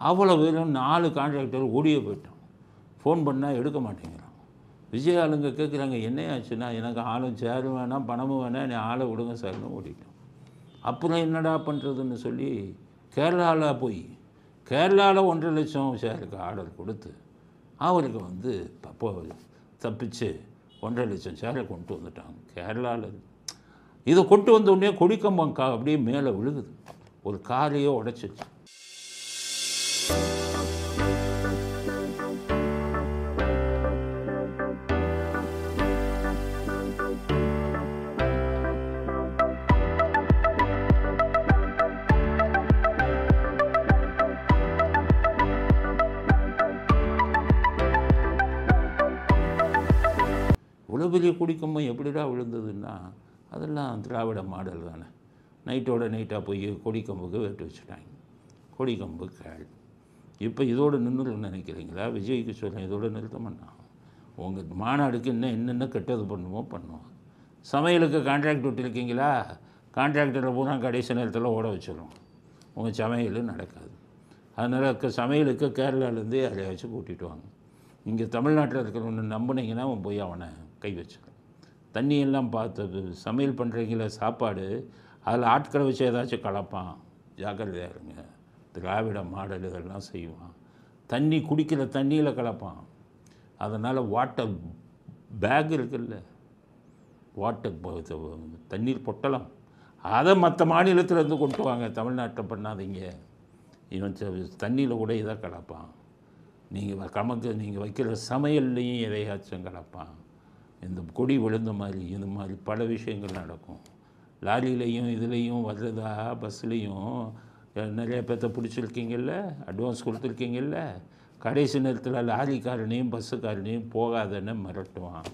அவ்வளோ பேரும் 4 கான்ட்ராக்டர் ஓடியே போயிட்டான். ஃபோன் பண்ணால் எடுக்க மாட்டேங்கிறான். விஜய் ஆளுங்க கேட்குறாங்க, என்ன ஆச்சுன்னா, எனக்கு ஆளும் சேரும் வேணாம் பணமும் வேணாம், நீ ஆளை விடுங்க சார்னு ஓடிட்டோம். அப்புறம் என்னடா பண்ணுறதுன்னு சொல்லி கேரளாவில் போய் கேரளாவில் 1.5 லட்சம் ஷேருக்கு ஆர்டர் கொடுத்து அவருக்கு வந்து தப்பிச்சு 1.5 லட்சம் ஷேரை கொண்டு வந்துட்டாங்க கேரளாவில். இதை கொண்டு வந்த உடனே கொடிக்கம்பம் அப்படியே மேலே விழுகுது, ஒரு காரையே உடைச்சிச்சு. இவ்வளோ பெரிய கொடிக்கம்பம் எப்படிடா விழுந்ததுன்னா, அதெல்லாம் திராவிட மாடல் தானே. நைட்டாக போய் கொடிக்கம்புக்கு வெட்டு வச்சுட்டாங்க. கொடிக்கம்பு கேள். இப்போ இதோடு நின்றுன்னு நினைக்கிறீங்களா? விஜய்க்கு சொல்கிறேன், இதோடு நிறுத்த மாட்டான். உங்கள் மாநாடுக்கு என்னென்ன கெட்டது பண்ணுவோம். சமையலுக்கு கான்ட்ராக்ட் விட்டுருக்கீங்களா, கான்ட்ராக்டரை பூரா கடைசி நேரத்தில் ஓட வச்சிடும். உங்கள் சமையல் நடக்காது. அதனால் சமையலுக்கு கேரளாவிலேருந்து யாரையாச்சும் கூட்டிகிட்டு வாங்க. இங்கே தமிழ்நாட்டில் இருக்கிறவனை நம்பினீங்கன்னா அவன் போய் அவனை கை வச்சுக்கணும். தண்ணியெல்லாம் பார்த்து சமையல் பண்ணுறீங்கள, சாப்பாடு அதில் ஆட்களை வச்சு ஏதாச்சும் கலப்பான், ஜாக்கிரதையாக இருங்க. திராவிட மாடல் இதெல்லாம் செய்வான். தண்ணி குடிக்கிற தண்ணியில் கலப்பான். அதனால் வாட்டர் பேக் இருக்குல்ல, தண்ணீர் பொட்டலம், அதை மற்ற மாநிலத்திலேருந்து கொண்டு வாங்க, தமிழ்நாட்டில் பண்ணாதீங்க. இவன் தண்ணியில் கூட இதை கலப்பான். நீங்கள் வைக்கிற சமையல்லையும் எதையாச்சும் கலப்பான். இந்த கொடி விழுந்த மாதிரி இது மாதிரி பல விஷயங்கள் நடக்கும். லாரியிலையும் இதுலேயும் வர்றதா, பஸ்லேயும் நிறைய பேர்த்த பிடிச்சிருக்கீங்கல்ல, அட்வான்ஸ் கொடுத்துருக்கீங்கல்ல, கடைசி நேரத்தில் லாரிக்காரனையும் பஸ்ஸுக்காரனையும் போகாதன்னு மிரட்டுவான்,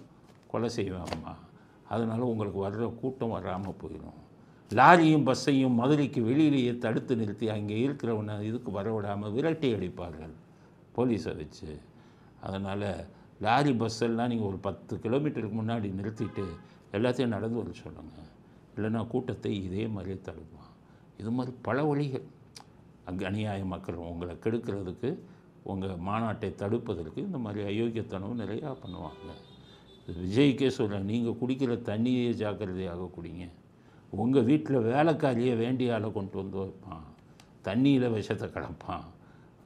கொலை செய்வாங்கம்மா. அதனால் உங்களுக்கு வர்ற கூட்டம் வராமல் போயிடும். லாரியும் பஸ்ஸையும் மதுரைக்கு வெளியிலேயே தடுத்து நிறுத்தி அங்கே இருக்கிறவனை இதுக்கு வரவிடாமல் விரட்டி அடிப்பார்கள் போலீஸை வச்சு. அதனால் லாரி பஸ்ஸெல்லாம் நீங்கள் ஒரு 10 கிலோமீட்டருக்கு முன்னாடி நிறுத்திட்டு எல்லாத்தையும் நடந்து வர சொல்லுங்கள். இல்லைன்னா கூட்டத்தை இதே மாதிரியே தடுப்பான். இது மாதிரி பல வழிகள். அங்கே அநியாய மக்கள் உங்களை கெடுக்கிறதுக்கு, உங்கள் மாநாட்டை தடுப்பதற்கு இந்த மாதிரி அயோக்கியத்தனம் நிறையா பண்ணுவாங்க. விஜய்க்கே சொல்கிறேன், நீங்கள் குடிக்கிற தண்ணியே ஜாக்கிரதையாக குடிங்க. உங்கள் வீட்டில் வேலைக்காரியை வேண்டிய ஆளை கொண்டு வந்து வைப்பான், தண்ணியில் விஷத்தை கலப்பான்.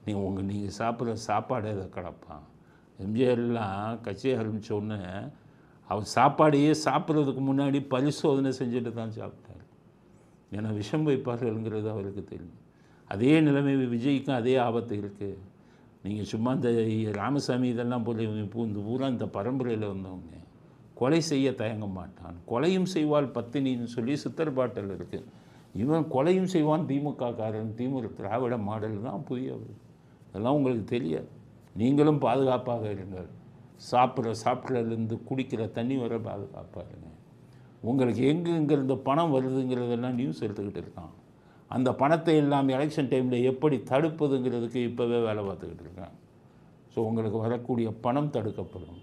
நீங்கள் சாப்பிட்ற சாப்பாடை அதை கலப்பான். எம்ஜிஆர்லாம் கட்சி ஆரம்பித்த உடனே அவர் சாப்பாடையே சாப்பிட்றதுக்கு முன்னாடி பரிசோதனை செஞ்சுட்டு தான் சாப்பிட்டார். ஏன்னா விஷம் வைப்பார்கள்ங்கிறது அவருக்கு தெரியும். அதே நிலைமை விஜய்க்கும் அதே ஆபத்து இருக்குது. நீங்கள் சும்மா இந்த ராமசாமி இதெல்லாம் போல இந்த பூரா இந்த பரம்பரையில் வந்தவங்க கொலை செய்ய தயங்க மாட்டான். கொலையும் செய்வாள் பத்தினின்னு சொல்லி சித்தர் பாட்டல் இருக்குது. இவன் கொலையும் செய்வான் திமுக காரன். திராவிட மாடல் தான் புதியவர். அதெல்லாம் உங்களுக்கு தெரியாது. நீங்களும் பாதுகாப்பாக இருங்கள். சாப்பிட்றதுலேருந்து குடிக்கிற தண்ணி வர பாதுகாப்பாக இருங்க. உங்களுக்கு எங்கேருந்து பணம் வருதுங்கிறதெல்லாம் நியூஸ் எடுத்துக்கிட்டு இருக்கான். அந்த பணத்தை எல்லாம் எலெக்ஷன் டைமில் எப்படி தடுப்பதுங்கிறதுக்கு இப்போவே வேலை பார்த்துக்கிட்டு இருக்கான். ஸோ உங்களுக்கு வரக்கூடிய பணம் தடுக்கப்படும்.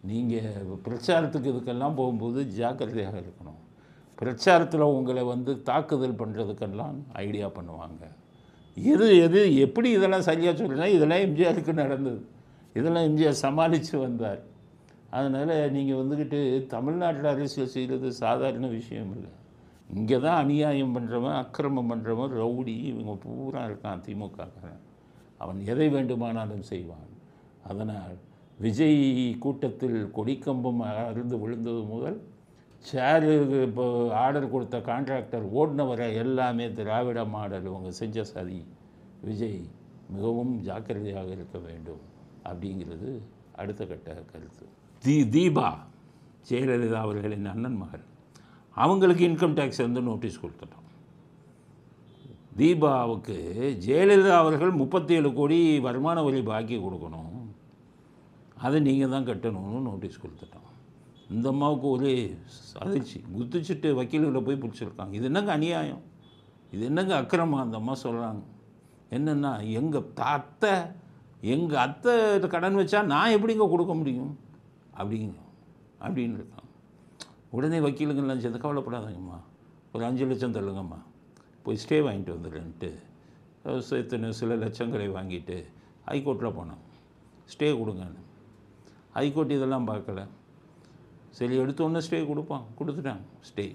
நீங்கள் பிரச்சாரத்துக்கு இதுக்கெல்லாம் போகும்போது ஜாக்கிரதையாக இருக்கணும். பிரச்சாரத்தில் உங்களை தாக்குதல் பண்ணுறதுக்கெல்லாம் ஐடியா பண்ணுவாங்க. எது எப்படி இதெல்லாம் சரியாக சொல்லுன்னா, இதெல்லாம் எம்ஜிஆருக்கு நடந்தது. இதெல்லாம் எம்ஜிஆர் சமாளித்து வந்தார். அதனால் நீங்கள் தமிழ்நாட்டில் அரசியல் செய்கிறது சாதாரண விஷயம் இல்லை. இங்கே தான் அநியாயம் பண்ணுறவன், அக்கிரமம் பண்ணுறவன், ரவுடி இவங்க பூரா இருக்கான் திமுகக்காரன். அவன் எதை வேண்டுமானாலும் செய்வான். அதனால் விஜய் கூட்டத்தில் கொடிக்கம்பம் அருந்து விழுந்தது முதல் சேரு இப்போ ஆர்டர் கொடுத்த கான்ட்ராக்டர் ஓடினவரை எல்லாமே திராவிட மாடல் அவங்க செஞ்ச சதி. விஜய் மிகவும் ஜாக்கிரதையாக இருக்க வேண்டும் அப்படிங்கிறது அடுத்த கட்ட கருத்து. தீபா ஜெயலலிதா அவர்களின் அண்ணன் மகள், அவங்களுக்கு இன்கம் டேக்ஸ் நோட்டீஸ் கொடுத்துட்டோம். தீபாவுக்கு ஜெயலலிதா அவர்கள் 37 கோடி வருமான வரி பாக்கி கொடுக்கணும், அதை நீங்கள் தான் கட்டணும்னு நோட்டீஸ் கொடுத்துட்டோம். இந்த அம்மாவுக்கு ஒரே அதிர்ச்சி. குதிச்சுட்டு வக்கீல்களை போய் பிடிச்சிருக்காங்க. இது என்னங்க அநியாயம்? இது என்னங்க அக்கிரமம்? அந்த அம்மா சொல்கிறாங்க. என்னென்னா, எங்கள் அத்தை கடன் வச்சா நான் எப்படிங்க கொடுக்க முடியும் அப்படின்னு இருக்கான். உடனே வக்கீலுங்கெல்லாம் சேர்ந்து, கவலைப்படாதங்கம்மா, ஒரு 5 லட்சம் தள்ளுங்கம்மா, போய் ஸ்டே வாங்கிட்டு வந்துடுறேன்ட்டு சில லட்சங்களை வாங்கிட்டு ஹைகோர்ட்டில் போனான். ஸ்டே கொடுங்கன்னு. ஹைகோர்ட் இதெல்லாம் பார்க்கல. சரி, எடுத்தோன்னே ஸ்டே கொடுத்துட்டாங்க ஸ்டே.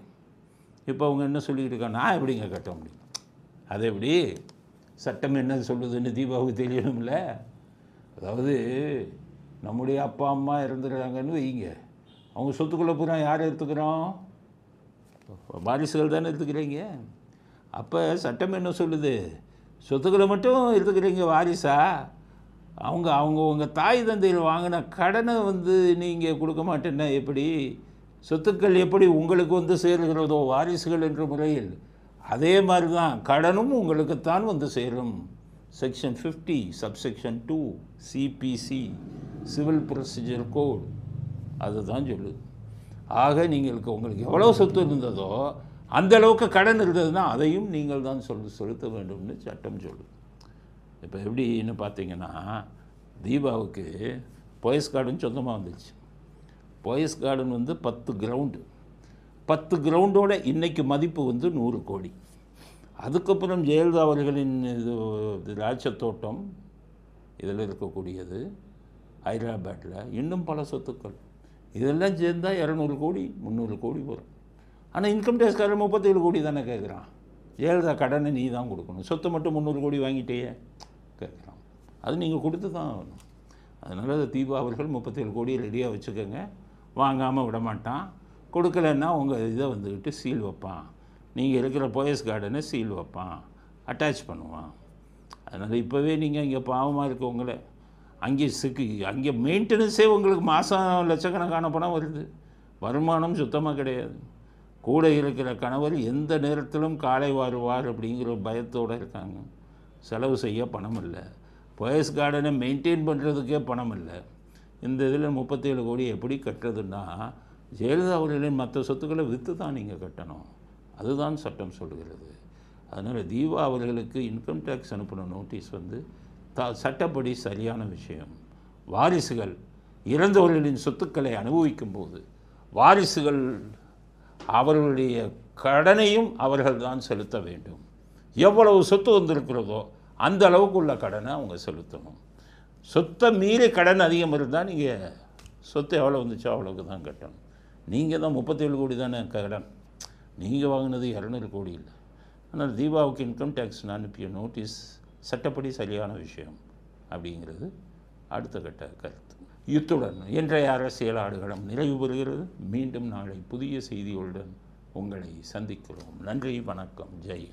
இப்போ அவங்க என்ன சொல்லிக்கிட்டு இருக்காங்க, நான் எப்படிங்க கட்ட முடியும்? அதை எப்படி சட்டம் என்ன சொல்லுதுன்னு தீபாவுக்கு தெரியணும்ல. அதாவது நம்முடைய அப்பா அம்மா இறந்துடுறாங்கன்னு வைங்க, அவங்க சொத்துக்குள்ளே பூரா யார் எடுத்துக்கிறோம்? வாரிசுகள் தானே எடுத்துக்கிறீங்க. அப்போ சட்டம் என்ன சொல்லுது? சொத்துக்களை மட்டும் எடுத்துக்கிறீங்க வாரிசா? அவங்க உங்கள் தாய் தந்தையில் வாங்கின கடனை நீங்கள் கொடுக்க மாட்டேன்னா எப்படி? சொத்துக்கள் எப்படி உங்களுக்கு சேருகிறதோ வாரிசுகள் என்ற முறையில், அதே மாதிரி தான் கடனும் உங்களுக்குத்தான் சேரும். Section 50 subsection 2 CPC civil procedure code அதுதான் சொல்லுது. ஆக உங்களுக்கு எவ்வளோ சொத்து இருந்ததோ அந்த அளவுக்கு கடன் இருந்ததுன்னா அதையும் நீங்கள் தான் செலுத்த வேண்டும்னு சட்டம் சொல்லுது. இப்போ எப்படின்னு பார்த்தீங்கன்னா, தீபாவுக்கு போயஸ் கார்டன் சொந்தமாக வந்துச்சு. போயஸ் கார்டன் 10 கிரவுண்டு, 10 கிரவுண்டோட இன்றைக்கி மதிப்பு 100 கோடி. அதுக்கப்புறம் ஜெயலலிதா அவர்களின் திராட்சை இதில் இருக்கக்கூடியது ஹைதராபாத்தில், இன்னும் பல சொத்துக்கள், இதெல்லாம் சேர்ந்தால் 200 கோடி 300 கோடி வரும். ஆனால் இன்கம் டேக்ஸ்காரர் 37 கோடி தானே கேட்குறான். ஜெயலலிதா கடனை நீ தான் கொடுக்கணும், சொத்தை மட்டும் 300 கோடி வாங்கிட்டேயே கேட்குறான். அது நீங்கள் கொடுத்து தான் ஆகணும். அதனால் தீபா அவர்கள் 37 கோடி ரெடியாக வச்சுக்கோங்க, வாங்காமல் விட மாட்டான். கொடுக்கலன்னா உங்கள் இதை சீல் வைப்பான், நீங்கள் இருக்கிற போயஸ் கார்டனை சீல் வைப்பான், அட்டாச் பண்ணுவான். அதனால் இப்போவே நீங்கள் இங்கே பாவமாக இருக்கவங்கள அங்கே மெயின்டெனன்ஸே உங்களுக்கு மாதம் லட்சக்கணக்கான பணம் வருது, வருமானம் சுத்தமாக கிடையாது. கூட இருக்கிற கணவர் எந்த நேரத்திலும் காலை வாருவார் அப்படிங்கிற பயத்தோடு இருக்காங்க. செலவு செய்ய பணம் இல்லை, போயஸ் கார்டனை மெயின்டைன் பண்ணுறதுக்கே பணம் இல்லை. இந்த இதில் 37 கோடி எப்படி கட்டுறதுன்னா, ஜெயலலிதா அவர்களின் மற்ற சொத்துக்களை விற்று தான் நீங்கள் கட்டணும். அதுதான் சட்டம் சொல்கிறது. அதனால் தீபா அவர்களுக்கு இன்கம் டேக்ஸ் அனுப்பின நோட்டீஸ் சட்டப்படி சரியான விஷயம். வாரிசுகள் இறந்தவர்களின் சொத்துக்களை அனுபவிக்கும் போது வாரிசுகள் அவர்களுடைய கடனையும் அவர்கள் தான் செலுத்த வேண்டும். எவ்வளவு சொத்து வந்திருக்கிறதோ அந்த அளவுக்கு உள்ள கடனை அவங்க செலுத்தணும். சொத்தை மீறி கடன் அதிகம் இருந்தால் நீங்கள் சொத்து எவ்வளோ வந்துச்சோ அவ்வளோக்கு தான் கட்டணும். நீங்கள் தான் 37 கோடி தானே கடன், நீங்கள் வாங்கினது 200 கோடி இல்லை. ஆனால் தீபாவுக்கு இன்கம் டேக்ஸ் அனுப்பிய நோட்டீஸ் சட்டப்படி சரியான விஷயம் அப்படிங்கிறது அடுத்த கட்ட கருத்து. இத்துடன் இன்றைய அரசியல் ஆடுகளம் நிறைவு பெறுகிறது. மீண்டும் நாளை புதிய செய்திகளுடன் உங்களை சந்திக்கிறோம். நன்றி, வணக்கம், ஜெய்.